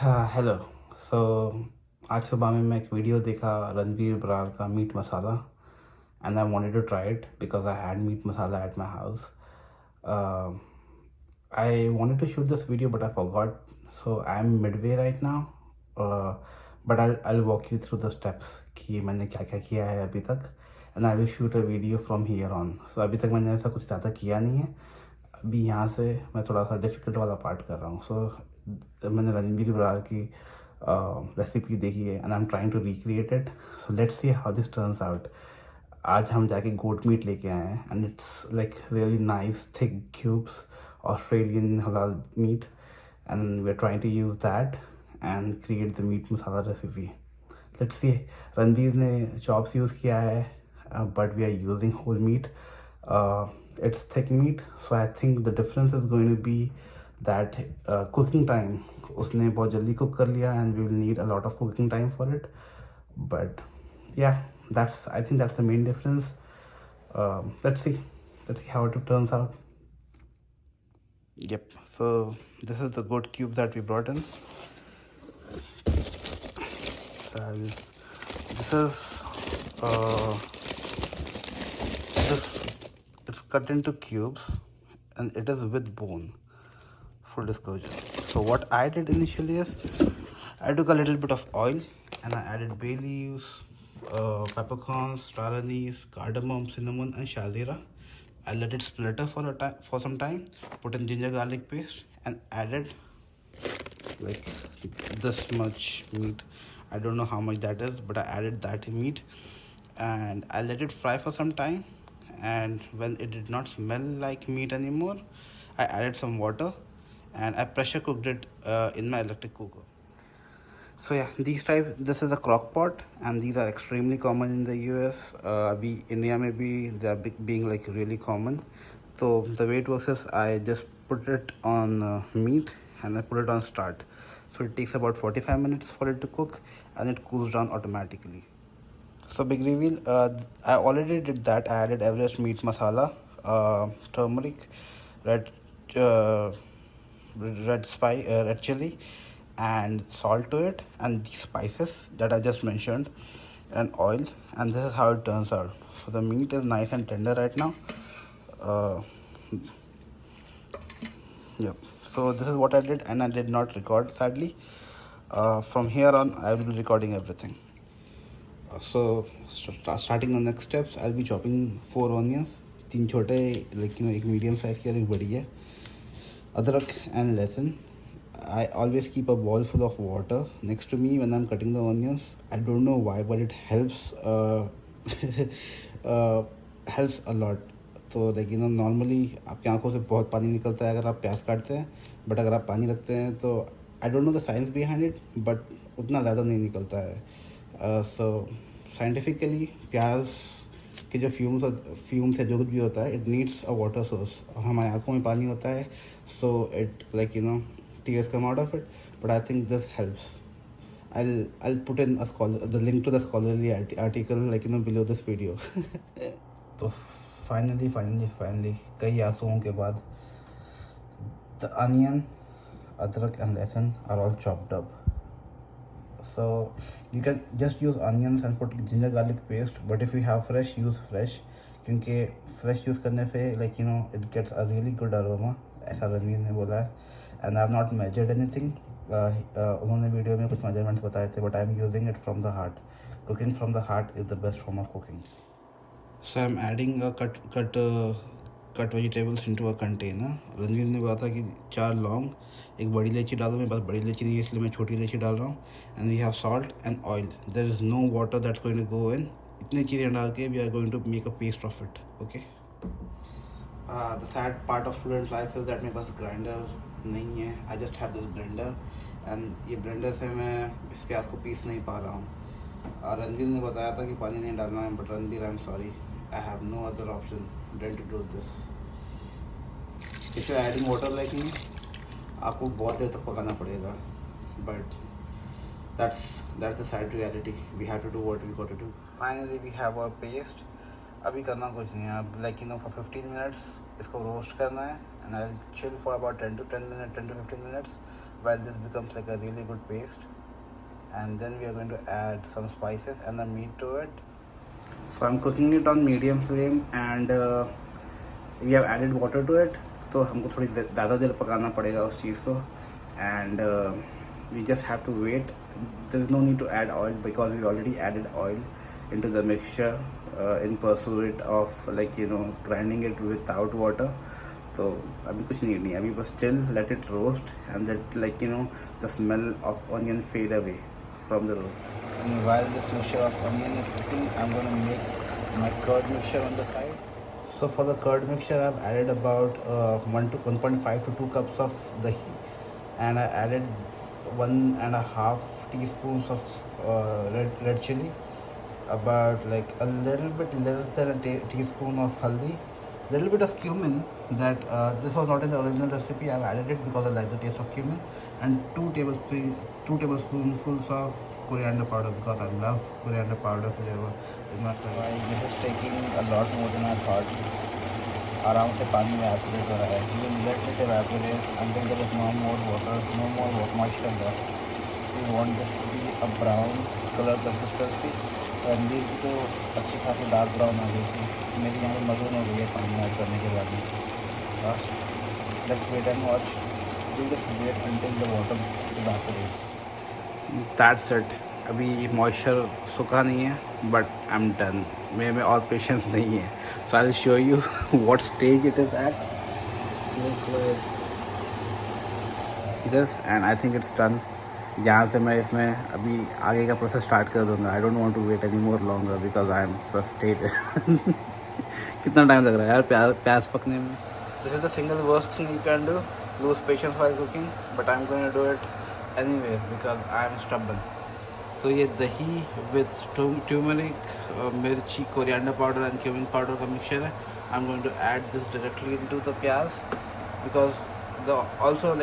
Hello. सो आज सुबह में मैं एक वीडियो देखा रणवीर ब्रार का meat masala and I wanted to try it because I had meat masala at my house. I wanted to shoot this video but I forgot, so I'm midway right now. But I'll walk you through the steps कि मैंने क्या क्या किया है अभी तक, and I will shoot a video from here on. So अभी तक मैंने ऐसा कुछ ज़्यादा किया नहीं है. अभी यहाँ से मैं थोड़ा सा डिफ़िकल्ट वाला पार्ट कर रहा हूँ. सो मैंने रणवीर बरार की रेसिपी देखी है and I am trying to recreate it. So let's see how this turns out. आज हम जाके गोट मीट लेके आए हैं and it's like really nice thick cubes Australian halal meat, and we're trying to use that and create the meat masala recipe. Let's see. Ranveer ने chops use किया है, but we are using whole meat. It's thick meat, so I think the difference is going to be that cooking time. उसने बहुत जल्दी cook कर लिया and we will need a lot of cooking time for it. But yeah, I think that's the main difference. Let's see how it turns out. Yep, so this is the goat cube that we brought in. So this is it's cut into cubes and it is with bone, full disclosure. So what I did initially is I took a little bit of oil and I added bay leaves, peppercorns, star anise, cardamom, cinnamon and shazira. I let it splutter for some time, put in ginger garlic paste and added like this much meat. I don't know how much that is, but I added that meat and I let it fry for some time, and when it did not smell like meat anymore, I added some water and I pressure cooked it in my electric cooker. So yeah, this is a crock pot and these are extremely common in the US. We India maybe they are being like really common. So the way it works is I just put it on meat and I put it on start. So it takes about 45 minutes for it to cook and it cools down automatically. So big reveal, I already did that. I added Everest meat masala, turmeric, red red chilli and salt to it, and the spices that I just mentioned, and oil, and this is how it turns out. So the meat is nice and tender right now. Yep, so this is what I did, and I did not record sadly. From here on I will be recording everything. So starting the next steps, I'll be chopping 4 onions, 3 छोटे like एक medium size की और एक बड़ी है, अदरक and listen. I always keep a bowl full of water next to me when I'm cutting the onions. I don't know why, but it helps helps a lot. तो like normally आपकी आंखों से बहुत पानी निकलता है अगर आप प्याज काटते हैं, बट अगर आप पानी रखते हैं तो I don't know the science behind it, but उतना ज़्यादा नहीं निकलता है. So scientifically प्याज के जो फ्यूम्स है जो कुछ भी होता है, it needs a water source. हमारी आंखों में पानी होता है, so it like tears come out of it, but I think this helps. I'll put in the link to the scholarly article like below this video. तो finally कई आंसुओं के बाद the onion, adrak and लहसुन are all chopped up. So you can just use onions and put ginger garlic paste, but if you have fresh, use fresh, क्योंकि fresh use करने से like it gets a really good aroma, ऐसा रणवीर ने बोला है. And I have not measured anything. उन्होंने video में कुछ measurements बताए थे, but I am using it from the heart. Cooking from the heart is the best form of cooking. So I am adding a cut vegetables into a container. Ranveer ने बोला था कि 4 लौंग, एक बड़ी इलायची डालो. मेरे पास बड़ी इलायची नहीं है इसलिए मैं छोटी इलायची डाल रहा हूँ. And we have salt and oil. There is no water that's going to go in. इतनी चीज़ें डाल के we are going to make a paste of it. Okay. The sad part of fluent life is that मेरे पास grinder नहीं है. I just have this blender and ये blender से मैं इस प्याज को पीस नहीं पा रहा हूँ. रणवीर ने बताया था कि पानी नहीं डालना है, but Ranveer I'm sorry, I have no other option than to do this. If you're adding water like me, आपको बहुत देर तक पकाना पड़ेगा, but that's the sad reality. We have to do what we got to do. Finally we have our paste. अभी करना कुछ नहीं है, like for 15 minutes इसको रोस्ट करना है and I'll chill for about 10 to 15 minutes while this becomes like a really good paste. And then we are going to add some spices and the meat to it. So I'm cooking it on medium flame, and we have added water to it. तो हमको थोड़ी ज़्यादा देर पकाना पड़ेगा उस चीज़ को, and we just have to wait. There is no need to add oil because we already added oil into the mixture in pursuit of grinding it without water. तो अभी कुछ नीड नहीं है, अभी बस chill, let it roast, and let the smell of onion fade away from the roast. And while this mixture of onion is cooking, I'm going to make my curd mixture on the side. So for the curd mixture, I've added about 1.5 to 2 cups of dahi, and I added 1.5 teaspoons of red chilli, about like a little bit less than a teaspoon of haldi, little bit of cumin. That this was not in the original recipe. I've added it because I like the taste of cumin, and 2 tablespoonfuls of coriander powder because I love coriander powder flavor in my food. This is taking a lot more than I thought. आराम से पानी evaporate हो रहा है. You let it evaporate until there is no more water, no more moisture left. We want this to be a brown color consistency. Ranveer की तो अच्छी खासी डार्क ब्राउन आ गई थी, मेरी यहाँ पे मरून हो गई है पानी ऐड करने के बाद में. Let's wait and watch. We'll just wait until the water evaporates. That's it. अभी मॉइस्चर सूखा नहीं है, बट आई एम डन. मेरे में और पेशेंस नहीं है. So I'll show you what stage it is at. This, and I think it's done. यहाँ से मैं इसमें अभी आगे का प्रोसेस स्टार्ट कर दूँगा. I don't want to wait any more longer because I am frustrated. कितना टाइम लग रहा है यार प्याज पकने में. This is the single worst thing you can do, lose patience while cooking, but I'm going to do it anyways because I'm stubborn. So ये दही with turmeric, mirchi, coriander powder and cumin powder का mixture है. I'm going to add this directly into the प्याज because also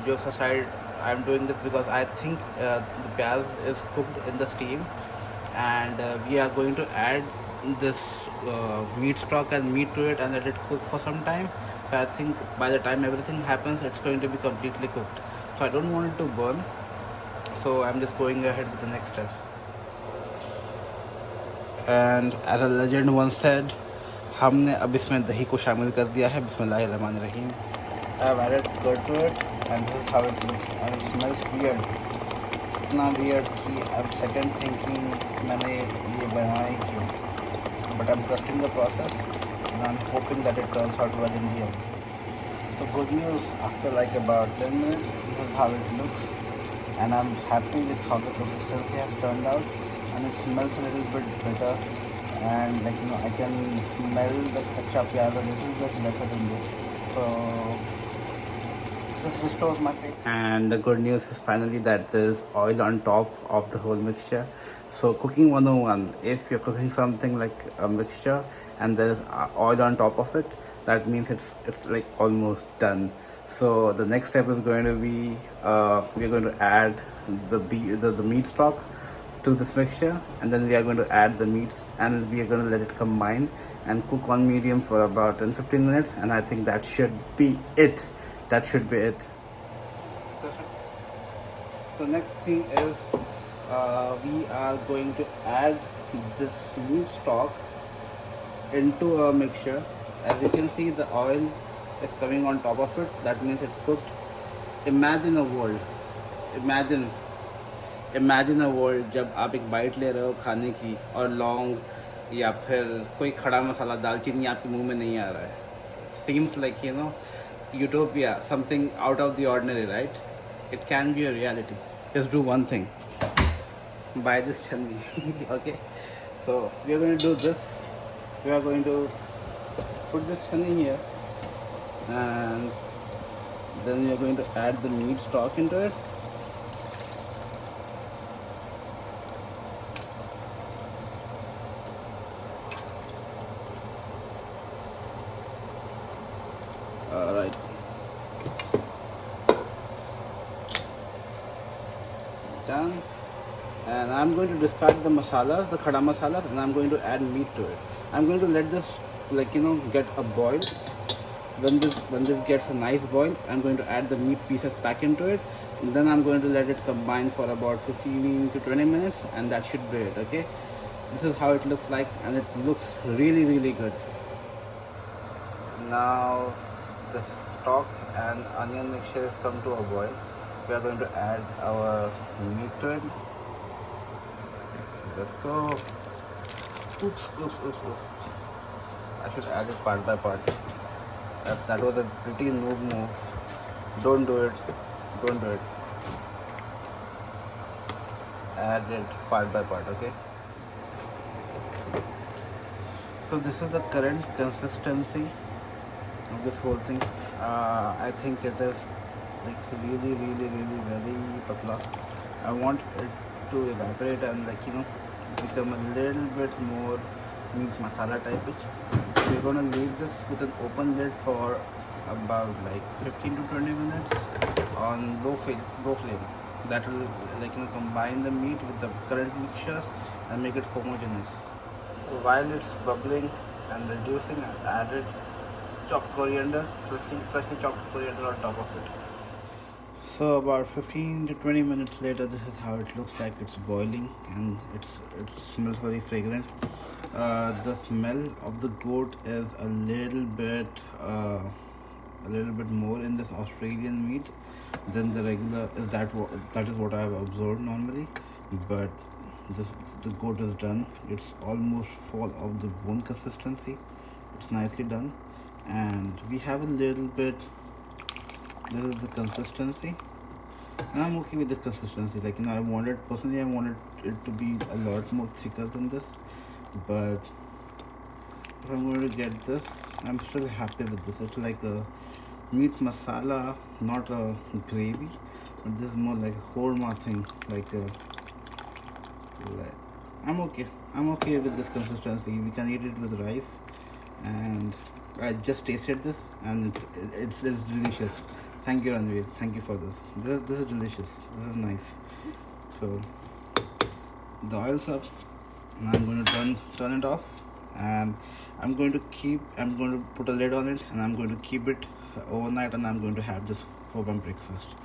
just aside, I'm doing this because I think the प्याज is cooked in the steam, and we are going to add this meat stock and meat to it and let it cook for some time. I think by the time everything happens, it's going to be completely cooked. So I don't want it to burn. So I'm just going ahead with the next steps. And as a legend once said, हमने अब इसमें दही को शामिल कर दिया है. बिस्मिल्लाहिर्रहमानिर्रहीम. I've added curd to it, and this is how it looks. And it smells weird. इतना weird कि I'm second thinking मैंने ये बनाया ही क्यों. But I'm trusting the process, and I'm hoping that it turns out well in the end. So good news, after like about 10 minutes, this is how it looks, and I'm happy with how the consistency has turned out, and it smells a little bit better, and I can smell the kacha pyaz a little bit better than this. So this restores my faith. And the good news is finally that there is oil on top of the whole mixture. So cooking 101, if you're cooking something like a mixture and there is oil on top of it, that means it's like almost done. So the next step is going to be we're going to add the meat stock to this mixture, and then we are going to add the meats, and we are going to let it combine and cook on medium for about 10-15 minutes, and I think that should be it. That should be it. The next thing is we are going to add this meat stock into a mixture. As you can see, the oil is coming on top of it. That means it's cooked. Imagine a world जब आप एक bite ले रहे हो खाने की और लौंग या फिर कोई खड़ा मसाला दालचीनी आपके मुंह में नहीं आ रहा है. Seems like utopia, something out of the ordinary, right? It can be a reality. Just do one thing. Buy this chutney. Okay, so we are going to do this. We are going to put this chutney here, and then we are going to add the meat stock into it. Alright, done. And I'm going to discard the masalas, the khada masalas, and I'm going to add meat to it. I'm going to let this get a boil, When this gets a nice boil, I'm going to add the meat pieces back into it. And then I'm going to let it combine for about 15 to 20 minutes, and that should be it. Okay, this is how it looks like, and it looks really good. Now the stock and onion mixture has come to a boil. We are going to add our meat to it. Let's go. Oops. I should add it part by part. That was a pretty noob move. Don't do it. Add it part by part, okay? So this is the current consistency of this whole thing. I think it is like really very patla. I want it to evaporate and become a little bit more meat masala type. So we're gonna leave this with an open lid for about like 15 to 20 minutes on low flame. That will combine the meat with the current mixtures and make it homogeneous. While it's bubbling and reducing, I added chopped coriander, freshly chopped coriander on top of it. So about 15 to 20 minutes later, this is how it looks like. It's boiling and it smells very fragrant. The smell of the goat is a little bit more in this Australian meat than the regular. That is what I have observed normally. But the goat is done. It's almost fall of the bone consistency. It's nicely done, and we have a little bit. This is the consistency, and I'm okay with this consistency. I wanted it to be a lot more thicker than this, but if I'm going to get this, I'm still happy with this. It's like a meat masala, not a gravy, but this is more like a korma thing. I'm okay with this consistency. We can eat it with rice, and I just tasted this, and it's delicious. Thank you, Ranveer. Thank you for this. This is delicious. This is nice. So the oil's up, and I'm going to turn it off, and I'm going to put a lid on it, and I'm going to keep it overnight, and I'm going to have this for my breakfast.